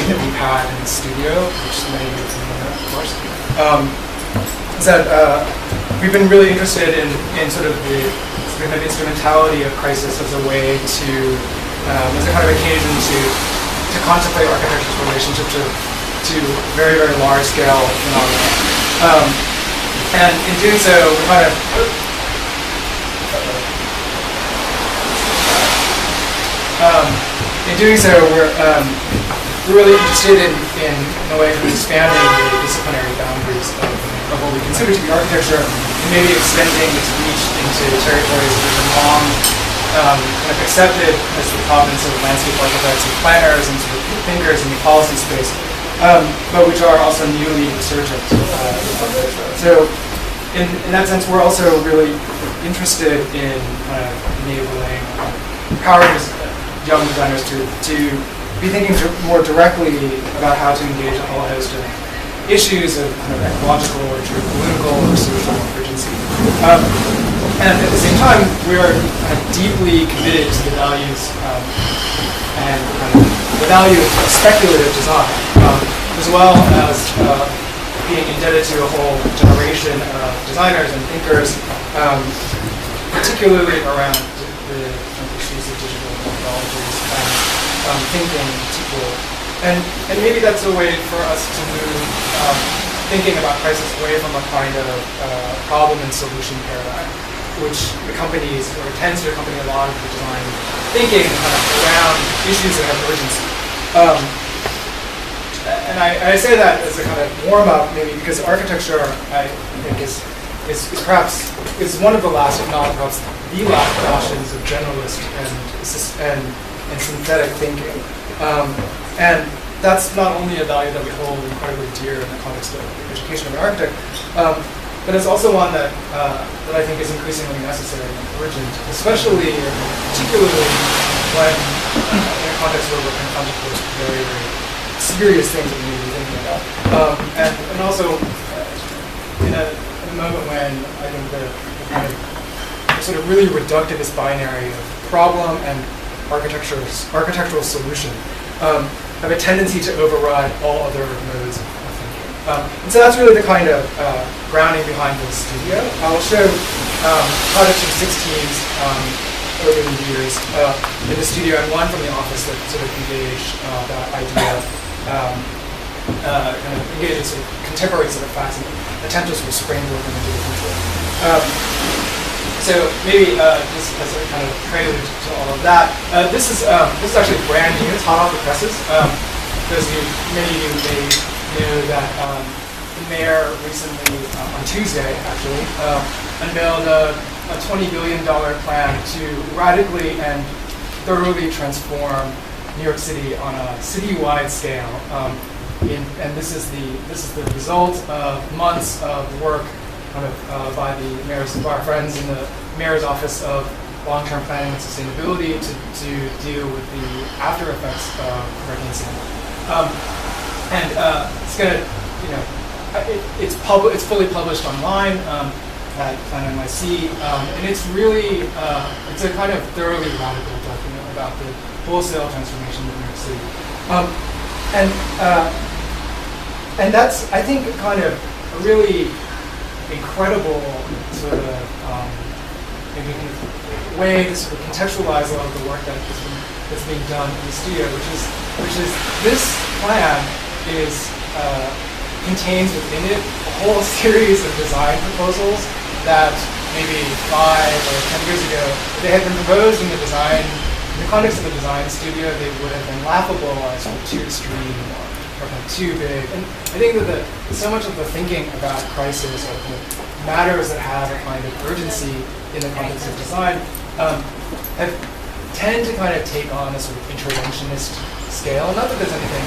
thing that we've had in the studio, which many of you know, of course, is that we've been really interested in sort of the instrumentality of crisis as a way to, as a kind of occasion to contemplate architecture's relationship to very, very large scale phenomena. And in doing so, we kind of we're really interested in a way of expanding the disciplinary boundaries of what we consider to be architecture, and maybe extending its reach into territories that have been long kind of accepted as the province of landscape architects and planners and sort of thinkers in the policy space, but which are also newly insurgent. So in that sense, we're also really interested in enabling, empowering young designers to be thinking more directly about how to engage a whole host of issues of kind of ecological or geopolitical or social urgency. And at the same time, we are kind of deeply committed to the values and kind of the value of speculative design, as well as being indebted to a whole generation of designers and thinkers, particularly around the issues of digital methodologies and thinking in particular. And maybe that's a way for us to move thinking about crisis away from a kind of problem and solution paradigm, which accompanies or tends to accompany a lot of the design thinking around issues that have urgency. And I say that as a kind of warm-up, maybe because architecture, I think, is perhaps one of the last, if not perhaps the last, bastions of generalist and synthetic thinking. And that's not only a value that we hold incredibly dear in the context of the education of an architect, but it's also one that I think is increasingly necessary and urgent, especially or particularly when in a context where we're confronted with very, very serious things that we need to be thinking about. And also in a moment when I think the kind of sort of really reductivist binary of problem and architectural solution have a tendency to override all other modes of thinking. And so that's really the kind of grounding behind this studio. I'll show projects from 6 teams over the years in the studio, and one from the office that sort of engaged that idea, kind of engage in sort of contemporary set of facts and attempt to sort of springboard them into the future. So maybe just as a kind of prelude to all of that, this is actually brand new. It's hot off the presses. Those of you, many of you may know that the mayor recently, on Tuesday actually, unveiled a $20 billion plan to radically and thoroughly transform New York City on a citywide scale. And this is the result of months of work by our friends in the mayor's office of long-term planning and sustainability to deal with the after effects of Hurricane Sandy. It's gonna, it's fully published online at Plan NYC, and it's really it's a kind of thoroughly radical document about the wholesale transformation of New York City, and that's, I think, kind of a really incredible sort of maybe kind of way to sort of contextualize a lot of the work that's being done in the studio, which is this plan contains within it a whole series of design proposals that maybe 5 or 10 years ago, if they had been proposed in the context of the design studio, they would have been laughable as sort of too extreme or kind of too big. And I think that so much of the thinking about crisis or kind of matters that have a kind of urgency in the context of design tend to kind of take on a sort of interventionist scale. Not that there's anything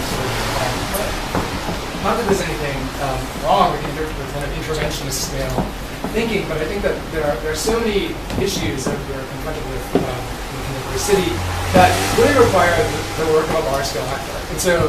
wrong with kind of interventionist scale thinking, but I think that there are so many issues that we're confronted with in the city that really require the work of a large-scale actor. And so,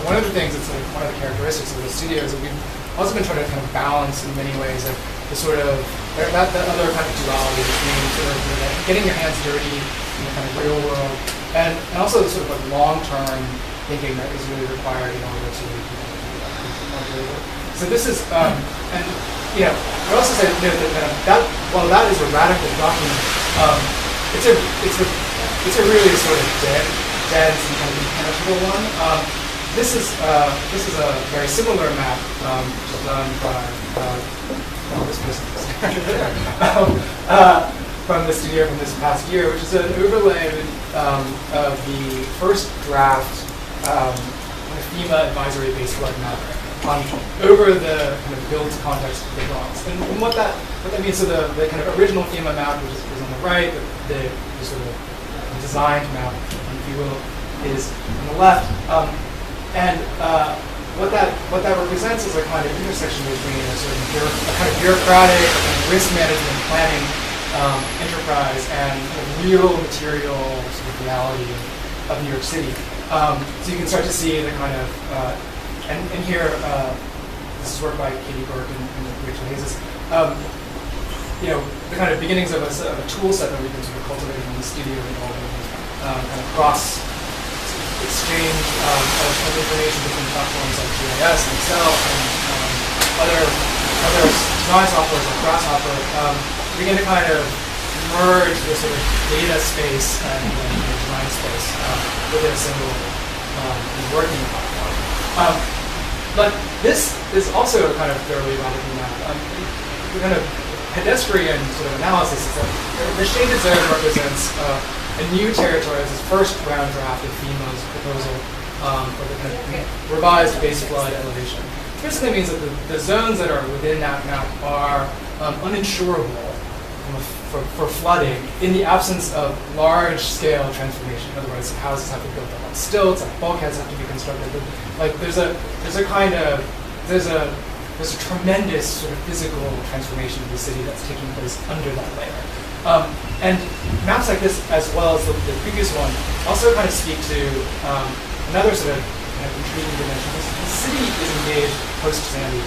one of the things that's one of the characteristics of the studio is that we've also been trying to kind of balance in many ways the sort of that other kind of duality between sort of getting your hands dirty in the kind of real world, and also the sort of like long-term thinking that is really required in order to so this is, and we also say that while that is a radical document, it's a really sort of dense and kind of impenetrable one. This is a very similar map done by this person from the studio from this past year, which is an overlay of the first draft FEMA advisory-based flood map over the kind of build context of the drawings. And what that means, so the kind of original FEMA map, which is on the right, the sort of designed map, if you will, is on the left. And what that represents is a kind of intersection between a sort of a kind of bureaucratic and risk management planning enterprise and kind of real material sort of reality of New York City. So you can start to see the kind of and here this is work by Katie Burke and Rachel Hayes. The kind of beginnings of a tool set that we've been sort of cultivating in the studio involving kind of cross exchange of information between platforms like GIS and Excel and other design softwares like Grasshopper, begin to kind of merge the sort of data space and design space within a single working platform. But this is also a kind of fairly radical map. The kind of pedestrian sort of analysis is that the shaded zone represents a new territory as its first round draft of FEMA's proposal for the kind of revised base flood elevation. It basically means that the zones that are within that map are uninsurable for flooding in the absence of large-scale transformation. In other words, houses have to be built up on stilts, bulkheads have to be constructed. Like there's a tremendous sort of physical transformation of the city that's taking place under that layer. And maps like this, as well as the previous one, also kind of speak to another sort of intriguing dimension. The city is engaged post-Sandy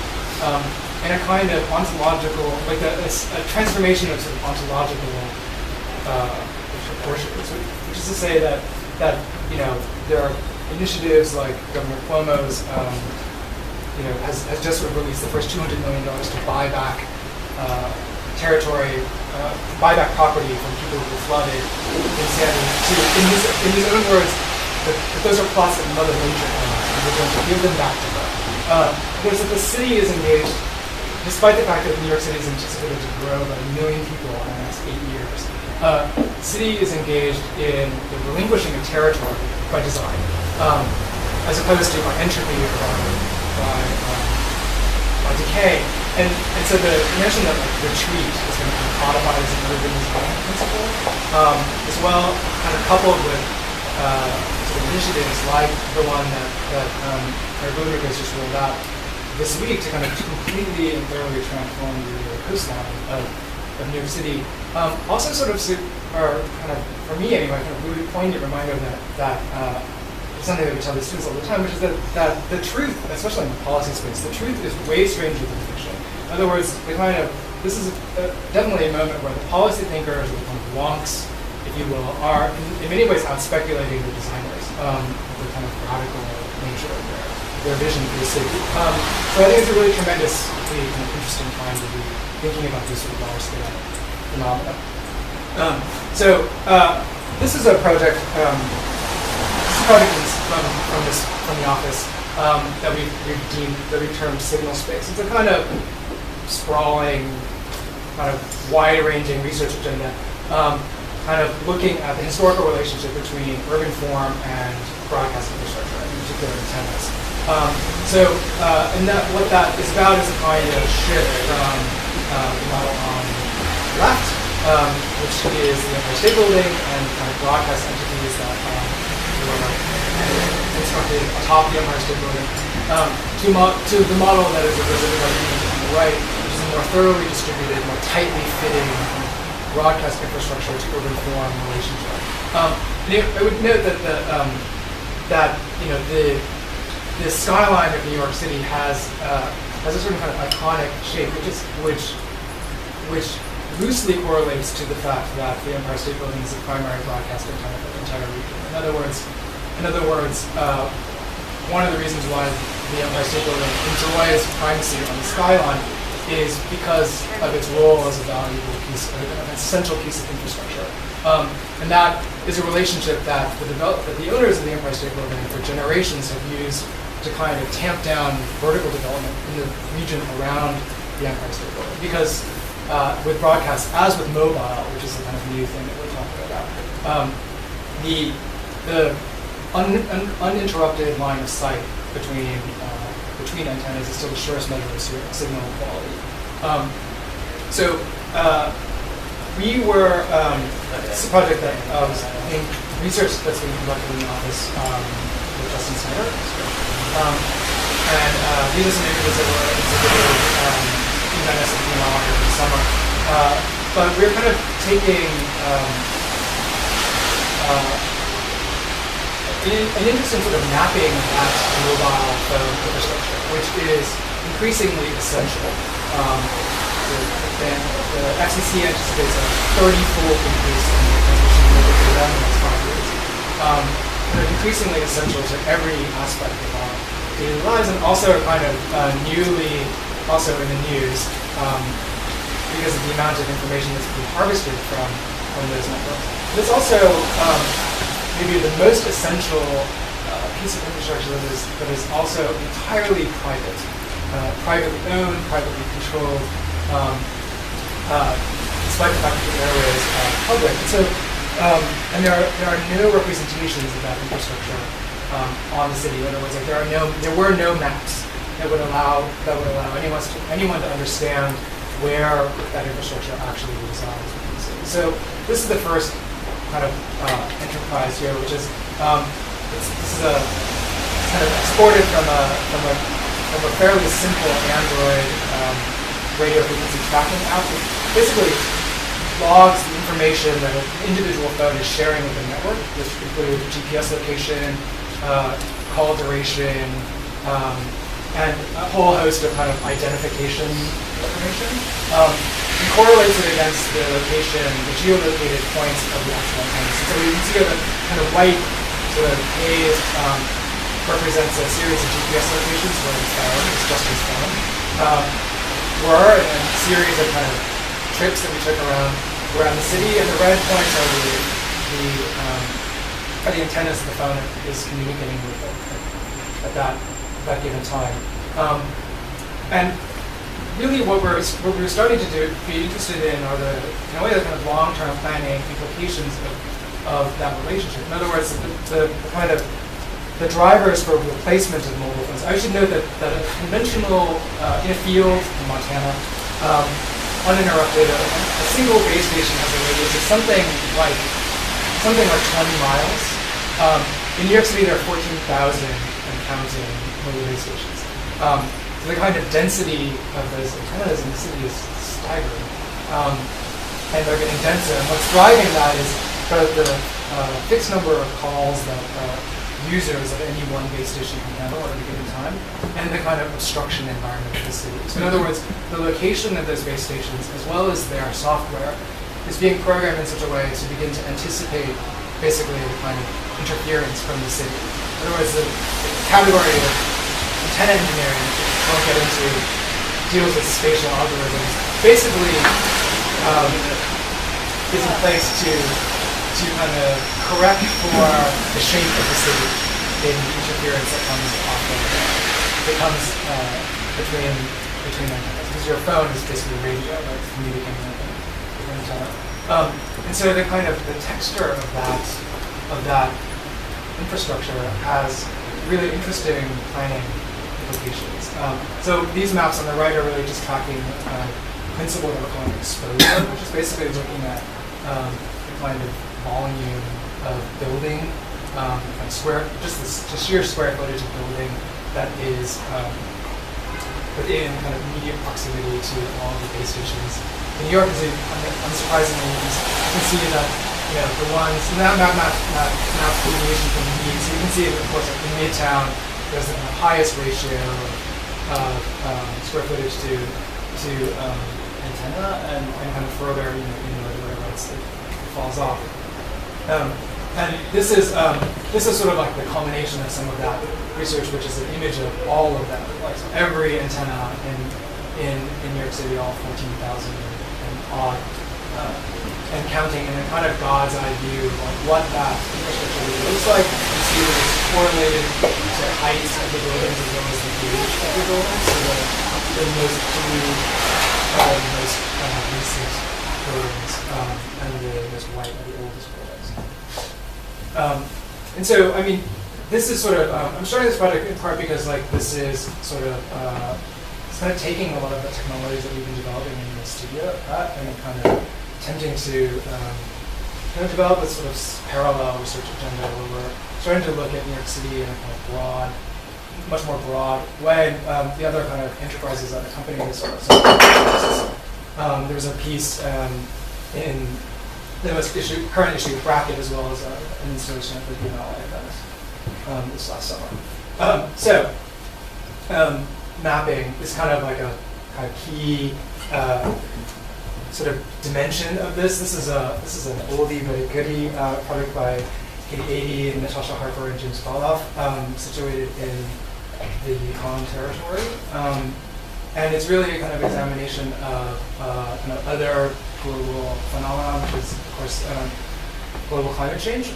in a kind of ontological, like a transformation of sort of ontological proportions, which is to say that there are initiatives like Governor Cuomo's has just sort of released the first $200 million to buy back territory, buy back property from people who were flooded in Sandy. In his own words, that those are plots that Mother Nature owns, and we're going to give them back to her. Because the city is engaged, despite the fact that New York City is anticipated to grow by 1 million people in the next 8 years, the city is engaged in the relinquishing of territory by design, as opposed to by entropy or by decay. And so the notion that like retreat is going to be codified as an urban design principle, as well, kind of coupled with sort of initiatives like the one that Rodriguez has just rolled out this week to kind of completely and thoroughly transform the coastline of New York City. Also sort of are kind of, for me anyway, kind of really poignant reminder that something that we tell the students all the time, which is that the truth, especially in the policy space, the truth is way stranger than fiction. In other words, this is definitely a moment where the policy thinkers, or the kind of wonks, if you will, are in many ways out-speculating the designers, the kind of radical nature of their vision for the city. So I think it's a really tremendously kind of interesting time to be thinking about this sort of large-scale phenomena. This is a project. From the office that we've termed signal space. It's a kind of sprawling, kind of wide-ranging research agenda, kind of looking at the historical relationship between urban form and broadcast infrastructure, in particular antennas. What that is about is a kind of shift from the model on the left, which is the Empire State Building, and kind of broadcast entities that constructed atop the Empire State Building, to the model that is represented by the image on the right, which is a more thoroughly distributed, more tightly fitting broadcast infrastructure to urban form relationship. I would note that the skyline of New York City has a certain kind of iconic shape, which loosely correlates to the fact that the Empire State Building is the primary broadcast antenna for the entire region. In other words, one of the reasons why the Empire State Building enjoys primacy on the skyline is because of its role as a valuable piece, an essential piece of infrastructure. And that is a relationship that the owners of the Empire State Building for generations have used to kind of tamp down vertical development in the region around the Empire State Building. Because with broadcast, as with mobile, which is the kind of new thing that we're talking about, the uninterrupted line of sight between antennas is still the surest measure of signal quality. We were, this is a project that was in research that's being conducted in the office with Justin Snyder. These are some images that were exhibited in SFP over the summer. But we're kind of taking an interesting sort of mapping of that mobile phone infrastructure, which is increasingly essential. The FCC anticipates a 30-fold increase in the transmission of mobile data in the next 5 years. They're increasingly essential to every aspect of our daily lives, and also kind of newly also in the news because of the amount of information that's being harvested from those networks. But it's also maybe the most essential piece of infrastructure that is also entirely private, privately owned, privately controlled, despite the fact that the airways are public. And so, and there are no representations of that infrastructure on the city. In other words, like there were no maps that would allow anyone to understand where that infrastructure actually resides within the city. So this is the first kind of enterprise here, which is this is kind of exported from a fairly simple Android radio frequency tracking app. It basically logs the information that an individual phone is sharing with the network, which include GPS location, call duration, and a whole host of kind of identification information. And correlates it against the location, the geolocated points of the actual antennas. So you can see the kind of white sort of haze represents a series of GPS locations where the phone, it's just his phone, were, and a series of kind of trips that we took around the city, and the red points are the antennas that the phone is communicating with at that given time. And really what we're starting to be interested in are the kind of long-term planning implications of that relationship. In other words, the drivers for replacement of mobile phones. I should note that a conventional, in a field in Montana, uninterrupted, a single base station has a radius of something like 20 miles. In New York City, there are 14,000 and counting mobile base stations. So the kind of density of those antennas in the city is staggering, and they're getting denser. And what's driving that is both the fixed number of calls that users of any one base station can handle at a given time, and the kind of obstruction environment of the city. So in other words, the location of those base stations, as well as their software, is being programmed in such a way to begin to anticipate basically the kind of interference from the city. In other words, the category of antenna engineering, which I won't get into, deals with spatial algorithms, basically is in place to kind of correct for the shape of the city in the interference that comes between antennas. Because your phone is basically radio, right, communicating with an antenna. And so the kind of the texture of that infrastructure has really interesting planning implications. So these maps on the right are really just tracking the principle that we're calling exposure, which is basically looking at the kind of volume of building, just the sheer square footage of building that is within kind of immediate proximity to all of the base stations. In New York, unsurprisingly, you can see that the ones, and that map deviation from the mean. So you can see, of course, in Midtown, there's the highest ratio of square footage to antenna, and kind of further, in the right, it falls off. And this is sort of like the culmination of some of that research, which is an image of all of them, like so every antenna in New York City, all 14,000 and odd, and counting in a kind of God's eye view of what that infrastructure really looks like. You see that it's correlated to heights of the buildings as well as the age of the buildings. So the most blue are the most recent buildings, and the most white are the oldest buildings. And so, I mean, this is sort of, I'm starting this project in part because like this is sort of, it's kind of taking a lot of the technologies that we've been developing in the studio and kind of attempting to kind of develop this sort of parallel research agenda where we're starting to look at New York City in a kind of broad, much more broad way. The other kind of enterprises that accompany this sort of there was a piece in the most current issue of Bracket, as well as an installation at the Biennale in Venice this last summer. Mapping is kind of like a kind of key sort of dimension of this. This is an oldie but a goodie project by Katie Adey and Natasha Harper and James Baloff, situated in the Yukon Territory. And it's really a kind of examination of kind of other global phenomenon, which is, of course, global climate change.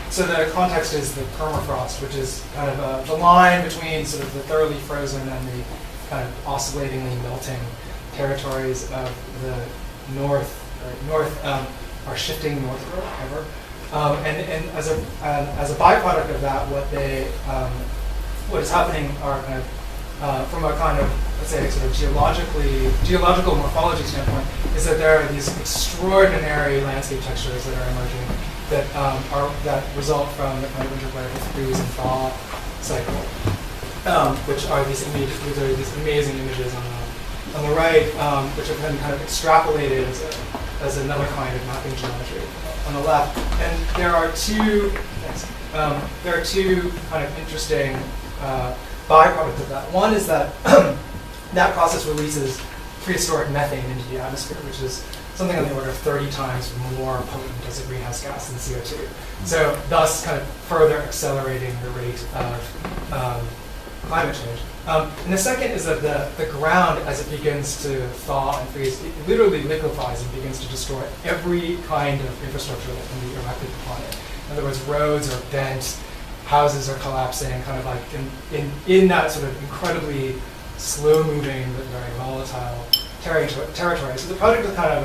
So the context is the permafrost, which is kind of the line between sort of the thoroughly frozen and the kind of oscillatingly melting territories of the north are shifting northward ever. And as a byproduct of that, what is happening are kind of from a kind of, let's say, sort of geological morphology standpoint, is that there are these extraordinary landscape textures that are emerging that result from the kind of interplay of the freeze and thaw cycle, which are these images. These are these amazing images on the right, which have been kind of extrapolated as another kind of mapping geometry on the left. And there are two kind of interesting byproducts of that. One is that that process releases prehistoric methane into the atmosphere, which is something on the order of 30 times more potent as a greenhouse gas than CO2. So thus kind of further accelerating the rate of climate change. And the second is that the ground, as it begins to thaw and freeze, it literally liquefies and begins to destroy every kind of infrastructure that can be erected upon it. In other words, roads are bent, houses are collapsing, kind of like in that sort of incredibly slow-moving but very volatile territory. So the project is kind of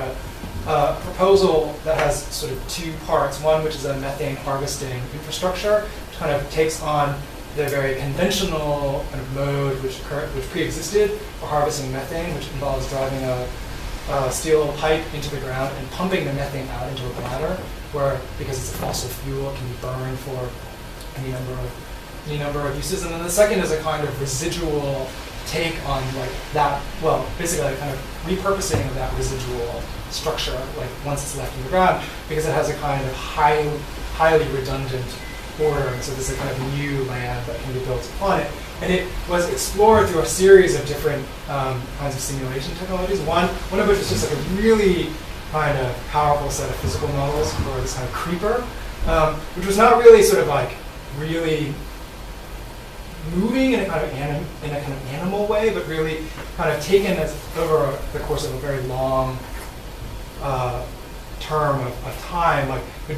a proposal that has sort of two parts. One, which is a methane harvesting infrastructure, which kind of takes on the very conventional kind of mode which pre-existed for harvesting methane, which involves driving a steel pipe into the ground and pumping the methane out into a bladder, where, because it's a fossil fuel, it can be burned for any number of uses. And then the second is a kind of residual take on like that, well, basically a kind of repurposing of that residual structure, like once it's left in the ground, because it has a kind of highly redundant order, and so there's a kind of new land that can be built upon it. And it was explored through a series of different kinds of simulation technologies. One of which was just like a really kind of powerful set of physical models for this kind of creeper, which was not really sort of like really moving in a kind of animal way, but really kind of taken as over the course of a very long term of time. Like you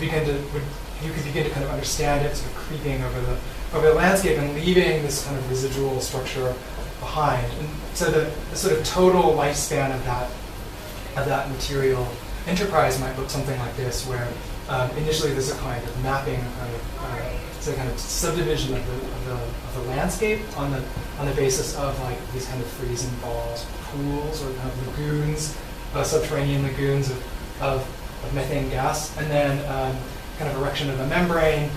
could begin to kind of understand it sort of creeping over the landscape and leaving this kind of residual structure behind. And so the sort of total lifespan of that material enterprise might look something like this, where initially there's a kind of mapping, it's a kind of subdivision of the landscape on the basis of like these kind of freeze and balls, pools or kind of lagoons, subterranean lagoons of methane gas, and then kind of erection of a membrane,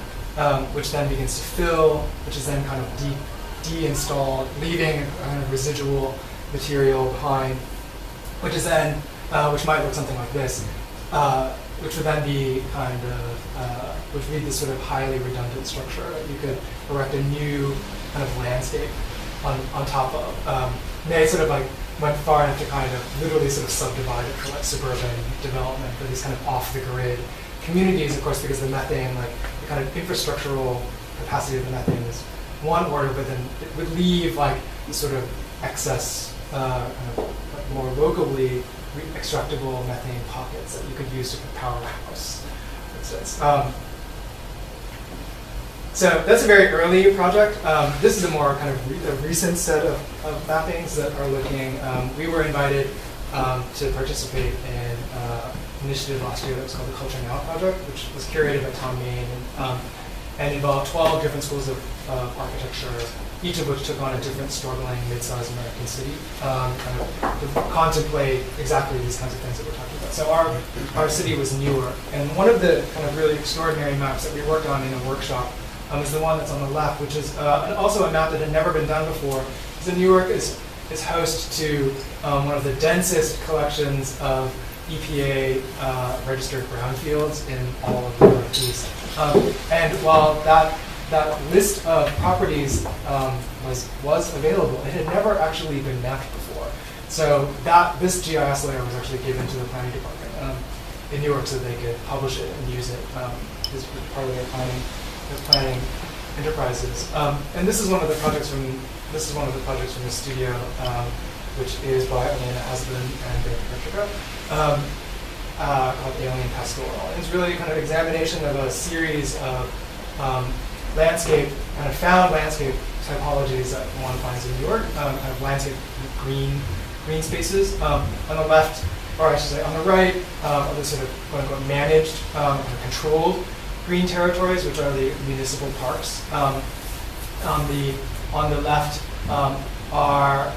which then begins to fill, which is then kind of de-installed, leaving a kind of residual material behind, which is then, which might look something like this, which would then be kind of, which would be this sort of highly redundant structure that you could erect a new kind of landscape on top of. They sort of like went far enough to kind of literally sort of subdivide it for like suburban development for these kind of off the grid communities, of course, because the methane, like the kind of infrastructural capacity of the methane is one order, but then it would leave like sort of excess, kind of like more locally extractable methane pockets that you could use to power a house, for instance. So that's a very early project. This is a more kind of a recent set of mappings that are looking. We were invited to participate in an initiative last year that was called the Culture Now Project, which was curated by Tom Main and involved 12 different schools of architecture, each of which took on a different struggling mid-sized American city to contemplate exactly these kinds of things that we're talking about. So our city was Newark, and one of the kind of really extraordinary maps that we worked on in a workshop is the one that's on the left, which is also a map that had never been done before. So Newark is host to one of the densest collections of EPA registered brownfields in all of the Northeast. And while that list of properties was available, it had never actually been mapped before. So this GIS layer was actually given to the planning department in Newark so that they could publish it and use it as part of their planning enterprises. And this is one of the projects from the studio, which is by Elena Hasbin and David Petrica, called Alien Pastoral. And it's really kind of examination of a series of landscape, kind of found landscape typologies that one finds in New York, kind of landscape green spaces. On the left, or I should say on the right, are the sort of quote unquote managed or controlled green territories, which are the municipal parks. On the left are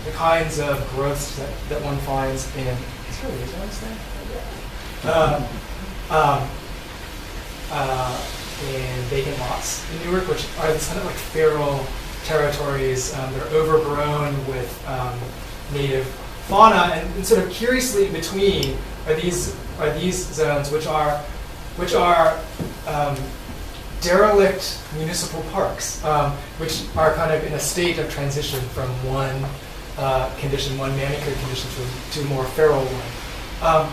the kinds of growths that one finds in. Is there a laser on this thing? In vacant lots in Newark, which are these kind of like feral territories that are overgrown with native fauna, and sort of curiously in between are these zones which are derelict municipal parks, which are kind of in a state of transition from one condition, one manicured condition, to a more feral one.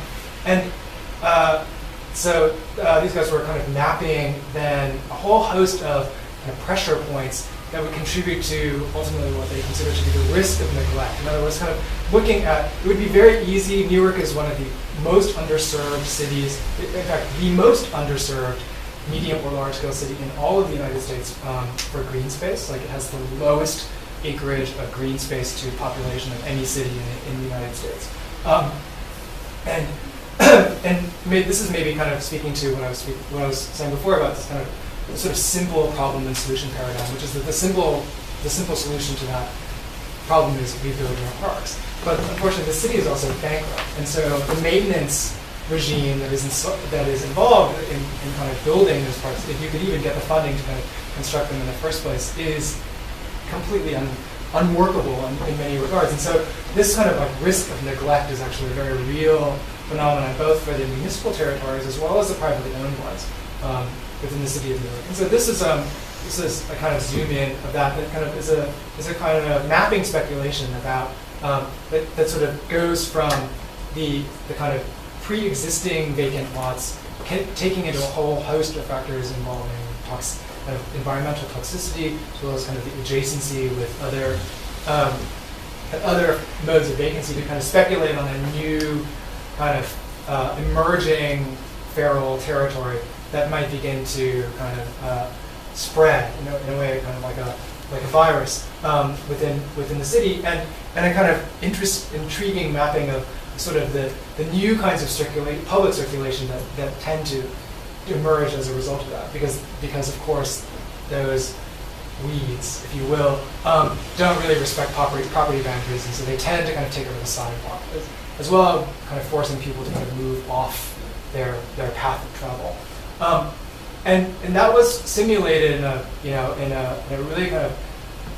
So these guys were kind of mapping then a whole host of kind of pressure points that would contribute to ultimately what they consider to be the risk of neglect. In other words, kind of looking at, it would be very easy. Newark is one of the most underserved cities, in fact, the most underserved medium or large scale city in all of the United States for green space. Like it has the lowest acreage of green space to population of any city in the United States. And this is maybe kind of speaking to what I was saying before about this kind of sort of simple problem and solution paradigm, which is that the simple solution to that problem is rebuild more parks. But unfortunately, the city is also bankrupt, and so the maintenance regime that is involved in kind of building those parks, if you could even get the funding to kind of construct them in the first place, is completely unworkable in many regards. And so this kind of like risk of neglect is actually a very real phenomenon, both for the municipal territories as well as the privately owned ones within the city of New York. And so this is a kind of zoom in of that kind of is a kind of mapping speculation about that sort of goes from the kind of pre-existing vacant lots, taking into a whole host of factors involving kind of environmental toxicity, as well as kind of the adjacency with other modes of vacancy, to kind of speculate on a new kind of emerging feral territory that might begin to kind of spread, in a way, kind of like a virus within the city, and a kind of intriguing mapping of sort of the new kinds of public circulation that tend to emerge as a result of that, because of course those weeds, if you will, don't really respect property boundaries, and so they tend to kind of take over the sidewalk, as well as kind of forcing people to kind of move off their path of travel. And that was simulated in a really kind of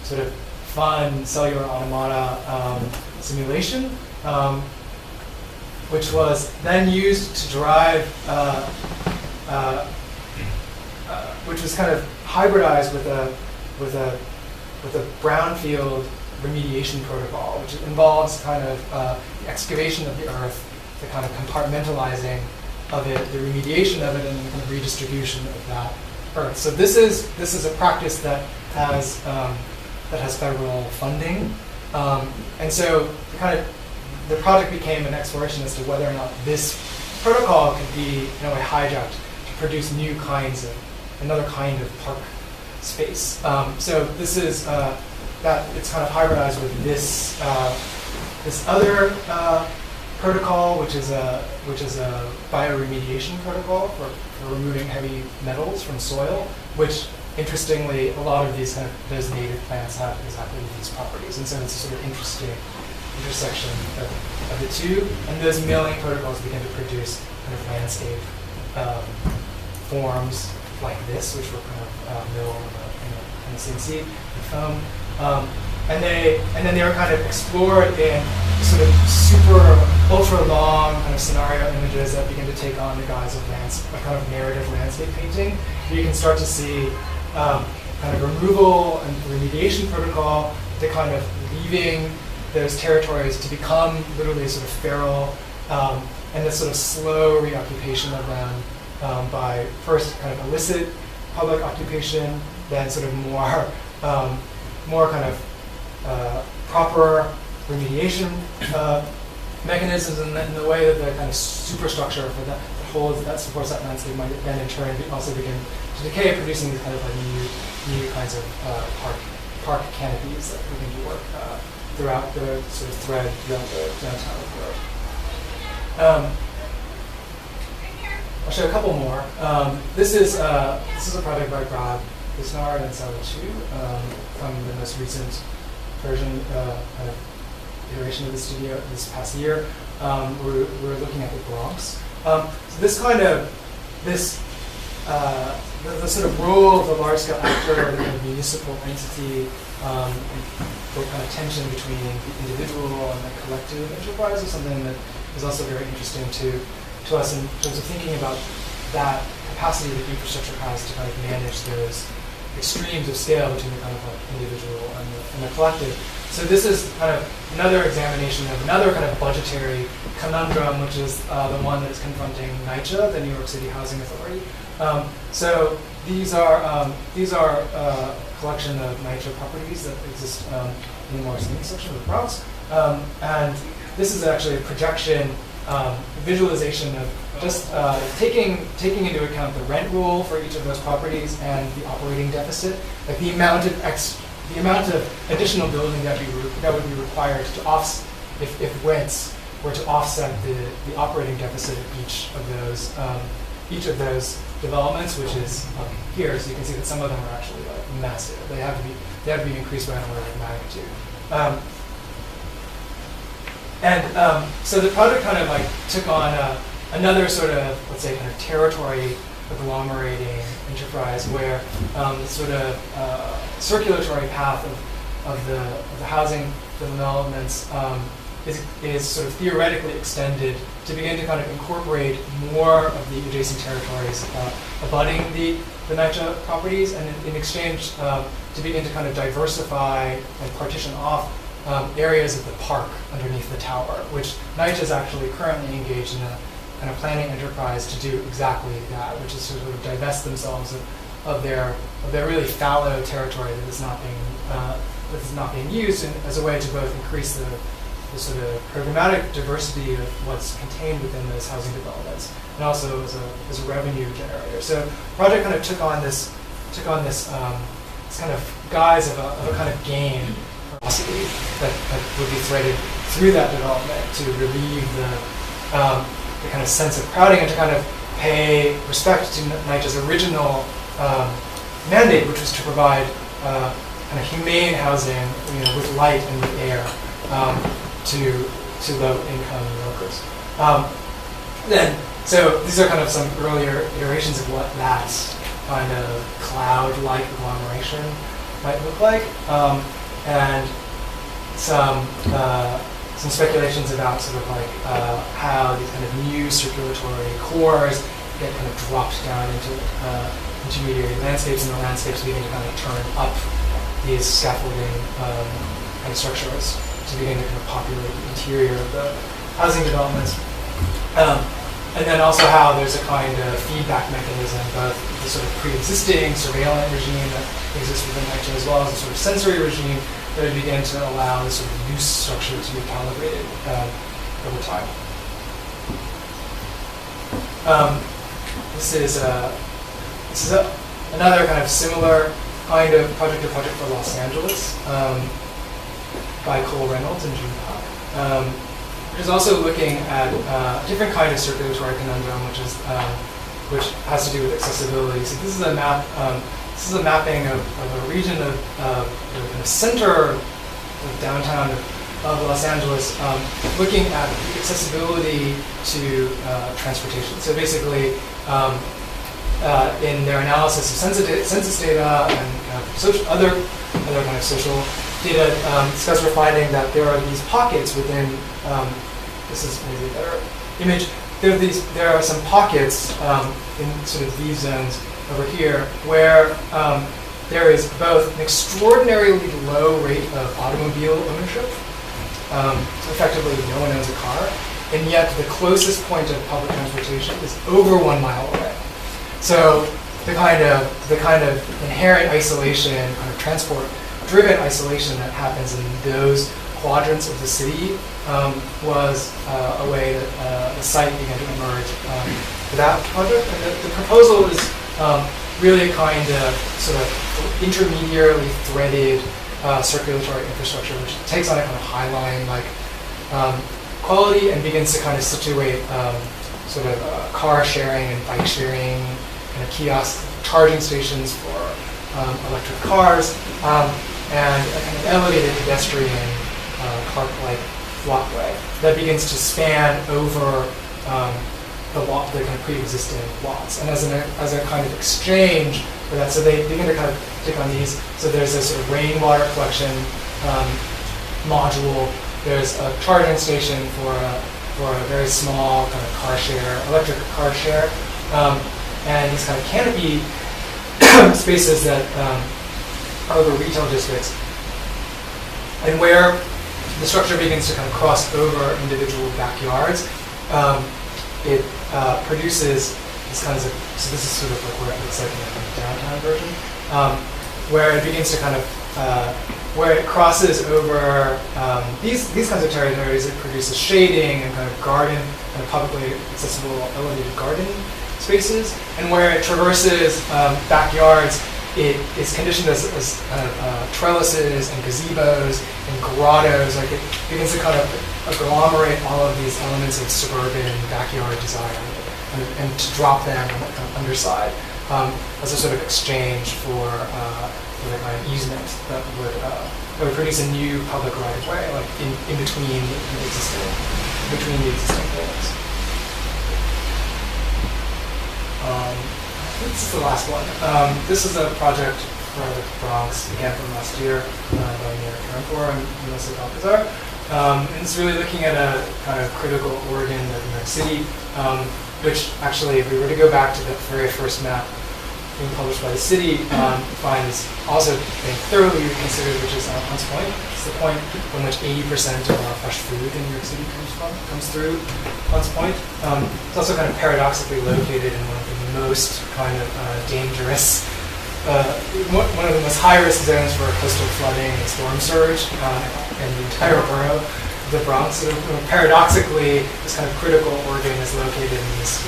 sort of fun cellular automata simulation, which was then used to drive, which was kind of hybridized with a brownfield remediation protocol, which involves kind of the excavation of the earth, the kind of compartmentalizing of it, the remediation of it, and the kind of redistribution of that earth. So this is a practice that has federal funding, and so the project became an exploration as to whether or not this protocol could be in a way hijacked to produce another kind of park space. So this is that it's kind of hybridized with this other protocol, which is a bioremediation protocol for removing heavy metals from soil, which interestingly a lot of those native plants have exactly these properties, and so it's a sort of interesting intersection of the two. And those milling protocols begin to produce kind of landscape forms like this, which were kind of milled in the CNC and foam. And then they were kind of explored in sort of super ultra long kind of scenario images that begin to take on the guise of a kind of narrative landscape painting. You can start to see kind of removal and remediation protocol to kind of leaving those territories to become literally sort of feral, and this sort of slow reoccupation of them by first kind of illicit public occupation, then sort of more kind of proper remediation mechanisms, and then the way that the kind of superstructure for that holds that supports that landscape might then in turn also begin to decay, producing these kind of like new kinds of park canopies that begin to work throughout the sort of thread throughout the downtown growth. I'll show a couple more. This is a project by Brad Bisnard and Sally Chu from the most recent version kind of iteration of the studio this past year. We're looking at the Bronx. So this kind of the sort of role of the large-scale actor, the kind of municipal entity, the kind of tension between the individual and the collective enterprise is something that is also very interesting to us in terms of thinking about that capacity that infrastructure has to kind of manage those extremes of scale between the kind of like individual and the collective. So this is kind of another examination of another kind of budgetary conundrum, which is the one that is confronting NYCHA, the New York City Housing Authority. So these are a collection of NYCHA properties that exist in the more scenic section of the Bronx, and this is actually a projection, visualization of just taking into account the rent roll for each of those properties and the operating deficit, like the amount of additional building that would be required to offset if rents were to offset the operating deficit of each of those developments, which is here. So you can see that some of them are actually like massive. They have to be increased by an order of magnitude. So the project kind of like took on another sort of, let's say, kind of territory agglomerating enterprise where the sort of circulatory path of the housing developments is sort of theoretically extended to begin to kind of incorporate more of the adjacent territories abutting the NYCHA properties, and in exchange to begin to kind of diversify and partition off areas of the park underneath the tower, which NYCHA is actually currently engaged in a kind of planning enterprise to do exactly that, which is to sort of divest themselves of their really fallow territory that is not being used as a way to both increase the sort of programmatic diversity of what's contained within those housing developments, and also as a revenue generator. So the project kind of took on this kind of guise of a kind of game that would be threaded through that development to relieve the kind of sense of crowding and to kind of pay respect to NYCHA's original mandate, which was to provide kind of humane housing, with light and with air to low-income workers. So these are kind of some earlier iterations of what that kind of cloud-like agglomeration might look like, and some speculations about sort of like how these kind of new circulatory cores get kind of dropped down into intermediary landscapes, and the landscapes begin to kind of turn up these scaffolding kind of structures to begin to kind of populate the interior of the housing developments. And then also how there's a kind of feedback mechanism, both the sort of pre-existing surveillance regime that exists within Chen, as well as the sort of sensory regime that would begin to allow the sort of use structure to be calibrated over time. This is another kind of similar kind of project for Los Angeles by Cole Reynolds and June Pak, which is also looking at a different kind of circulatory conundrum, which has to do with accessibility. So this is a map. This is a mapping of a region of the kind of center of downtown of Los Angeles, looking at accessibility to transportation. So basically, in their analysis of census data and other kind of social data, Scouts were finding that there are these pockets within. This is maybe a better image. There are some pockets in sort of these zones over here where there is both an extraordinarily low rate of automobile ownership. So effectively, no one owns a car, and yet the closest point of public transportation is over 1 mile away. So the kind of inherent isolation, kind of transport-driven isolation that happens in those quadrants of the city was a way that the site began to emerge for that project. And the proposal is really a kind of sort of intermediarily threaded circulatory infrastructure, which takes on a kind of highline-like quality and begins to kind of situate sort of car sharing and bike sharing kind of kiosk charging stations for electric cars and a kind of elevated pedestrian park-like walkway that begins to span over the kind of pre-existing lots. And as a kind of exchange for that, so they begin to kind of take on these. So there's a sort of rainwater collection module. There's a charging station for a very small kind of car share, electric car share, and these kind of canopy spaces that are the retail districts, and where the structure begins to kind of cross over individual backyards. It produces these kinds of, so this is sort of like where it looks like in the downtown version, where it begins to kind of, where it crosses over these kinds of territories. It produces shading and kind of garden, kind of publicly accessible elevated garden spaces, and where it traverses backyards, it is conditioned as kind of trellises and gazebos and grottos. Like it begins to kind of agglomerate all of these elements of suburban backyard design and to drop them on the kind of underside as a sort of exchange for the kind of easement that would produce a new public right of way, like in between the existing buildings. This is the last one. This is a project for the Bronx, again from last year, by Mayor Karenpour and Melissa Balcazar. And it's really looking at a kind of critical organ of New York City, which actually, if we were to go back to the very first map being published by the city, find is also being thoroughly reconsidered, which is Hunts Point. It's the point from which 80% of our fresh food in New York City comes through Hunts Point. It's also kind of paradoxically located in one of the most kind of dangerous, one of the most high-risk zones for coastal flooding and storm surge in the entire borough of the Bronx. So paradoxically, this kind of critical organ is located in this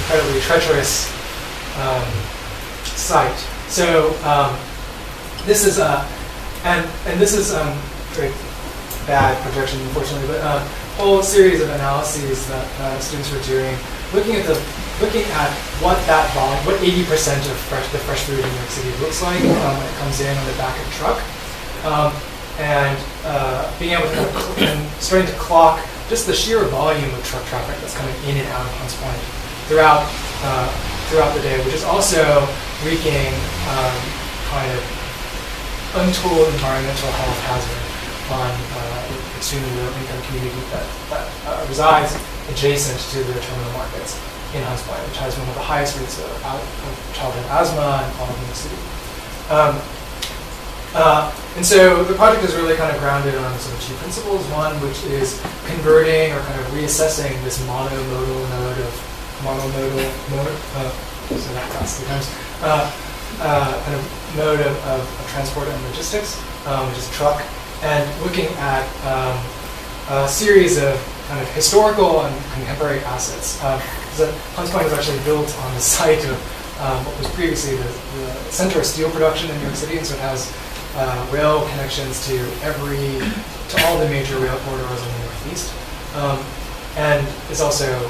incredibly treacherous site. So this is and this is very bad projection, unfortunately, but a whole series of analyses that students were doing, looking at what that volume, what 80% of the fresh food in New York City looks like when it comes in on the back of a truck, and being able to and starting to clock just the sheer volume of truck traffic that's coming in and out of Hunts Point throughout the day, which is also wreaking kind of untold environmental health hazard on extremely low-income community that resides adjacent to the terminal markets in Hunts Point, which has one of the highest rates of childhood asthma in all of New York City. And so the project is really kind of grounded on sort of two principles. One, which is converting or kind of reassessing this monomodal mode of so that counts 3 times. Kind of mode of transport and logistics, which is truck, and looking at a series of kind of historical and contemporary assets. Hunts Point was actually built on the site of what was previously the center of steel production in New York City, and so it has rail connections to all the major rail corridors in the Northeast, and it's also,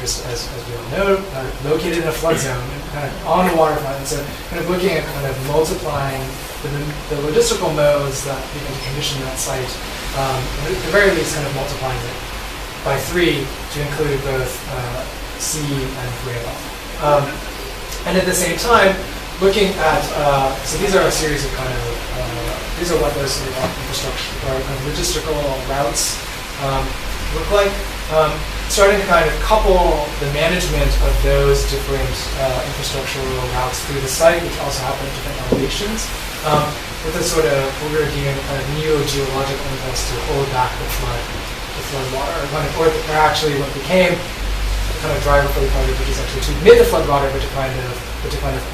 as we all know, located in a flood zone, and kind of on the waterfront. And so, kind of looking at kind of multiplying the logistical modes that begin to condition that site, and at the very least, kind of multiplying it by 3 to include both sea and rail. And at the same time, looking at so these are a series of kind of these are what those sort of infrastructure or kind of logistical routes look like. Starting to kind of couple the management of those different infrastructural routes through the site, which also happen at different elevations, with a sort of what we were doing kind of neo-geological impulse to hold back the flood water, or actually what became the kind of driver for the project, which is actually to emit the flood water, but to kind of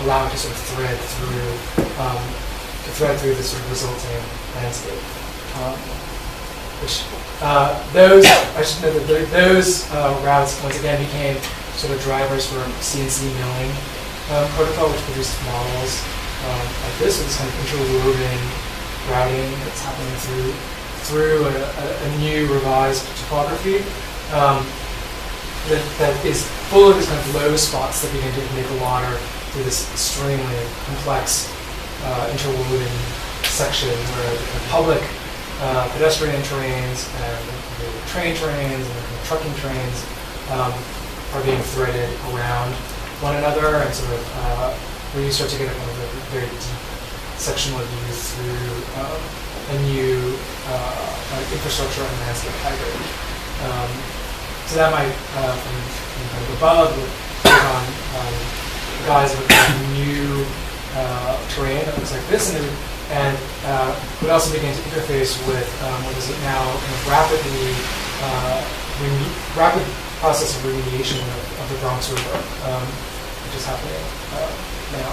allow it to sort of thread through the sort of resulting landscape. I should note that those routes once again became sort of drivers for CNC milling protocol, which produced models like this, with this kind of interwoven routing that's happening through a new revised topography that is full of these kind of low spots that begin to make the water through this extremely complex interwoven section where the public pedestrian trains and the train trains and the trucking trains are being threaded around one another, and sort of where you start to get a kind of a very deep sectional view through a new infrastructure and landscape hybrid. So that might, from kind of above, take on the guise of a new terrain that looks like this, and would also begin to interface with what is now kind of rapid process of remediation of the Bronx River, which is happening now.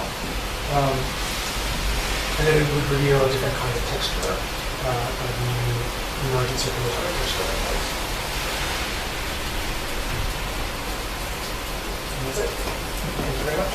And then it would reveal a different kind of texture, kind of new emergent circulatory texture. And that's it. Thank you very much.